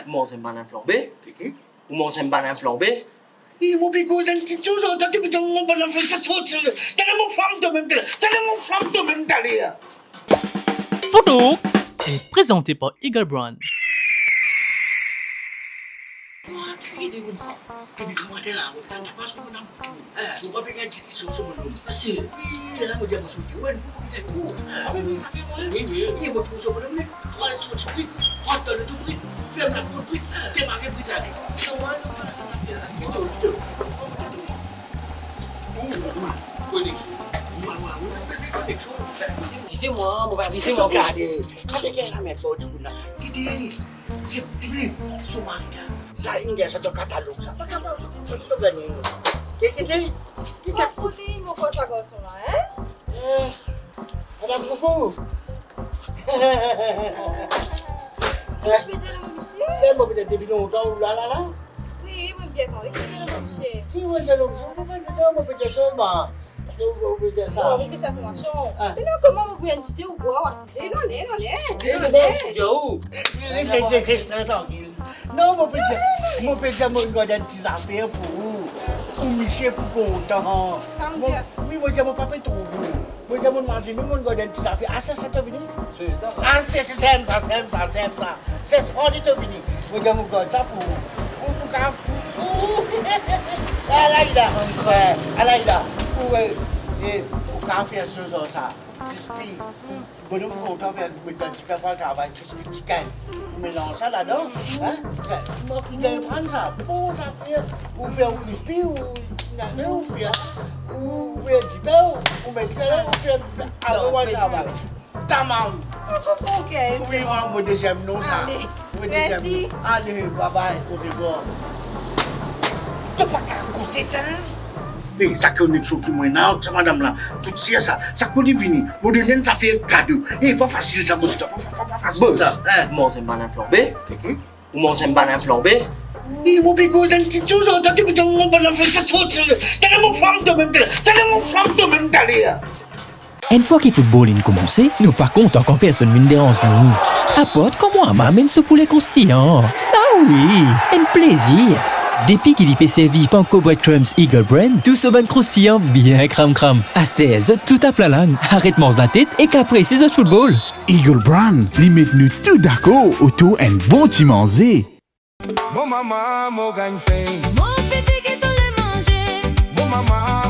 Manger un banane flambé. Ou manger un banane flambé. Il m'a piqué aux inquiétudes, t'as dit que mon banane flambé, t'as mon femme de même, t'as mon femme de même d'aller. Photo est présenté par Eagle Brand. Tapi kamu ada lah, bukan tak masuk pun nak. Lupa pegang cikgu sebelum. Asyik, dalam dia masuk tuan. Apa yang saya mau ini? Ini buat musuh sebelum ni. Kalau sudah sebut, hotel itu beri, film nak beri, dia makan beri tadi. Itu. Visez-moi, mon père, visez-moi. Regardez, quand il y a un mec pour tout là, qui dit, c'est plus Somalia. Sa India sa catalogue sa. Bagaimana tu gani? Kiki, Kisah protein mau kau sago sona, ada buku. Je vais dire le monsieur. Saya mau beli debi nonton la. Oui, oui, bien attendez, que dire le monsieur. Qui va dire le monsieur? Mau beli seulement. Mau beli On ça. va plus information. Mais là, comment vous pouvez inviter au bois? C'est non, Jauh. Tranquille. Non, mon petit, mon gars, des petites affaires pour vous. Pour Michel, pour content. Oui, moi, j'ai mon papa et tout. Moi, j'ai mon mangé, nous, mon gars, des petites affaires. Ah, ça t'as venu? Ah, c'est ça. C'est splendide, t'as venu. Moi, j'ai mon gars, ça pour Alaïda. Pour café, ça. Crispy. Bonhomme content faire du pain pour le travail, crispy chicken. On mélange ça là-dedans. Hein? Moi qui vais prendre ça. Bon, ça fait. Ou faire un crispy, ou faire du pain, ou mettre là, ou faire un travail. Tamam. Ok. Oui, moi, deuxième nom, ça. Merci. Allez, bye bye, au revoir. Tu pas qu'à coucher, hein? Et ça connexion qui moi là, ça madame là, tout ça coûte divini. Moi donner ça fait cadeau. Et pas facile ça, pas facile ça. Manger un banane flambé. Ou manger un banane flambé. Il m'a piqué aux inquiétudes, t'as dit que mon banane flambé, t'as mon femme de même d'aller. Une fois que le football est commencé, nous par contre encore personne ne dérange nous. Apporte comment m'amène ce poulet croustillant. Ça oui, un plaisir. Depuis qu'il y peut servir Panko Breadcrumbs Eagle Brand, tout ce bon croustillant bien cram. Astez, tout à plat langue, arrête-moi la tête et qu'après c'est le football. Eagle Brand, limite nous tout d'accord autour un bon petit manger. Mon maman, mon gagne faim. Mon petit qui te l'a mangé. Mon maman,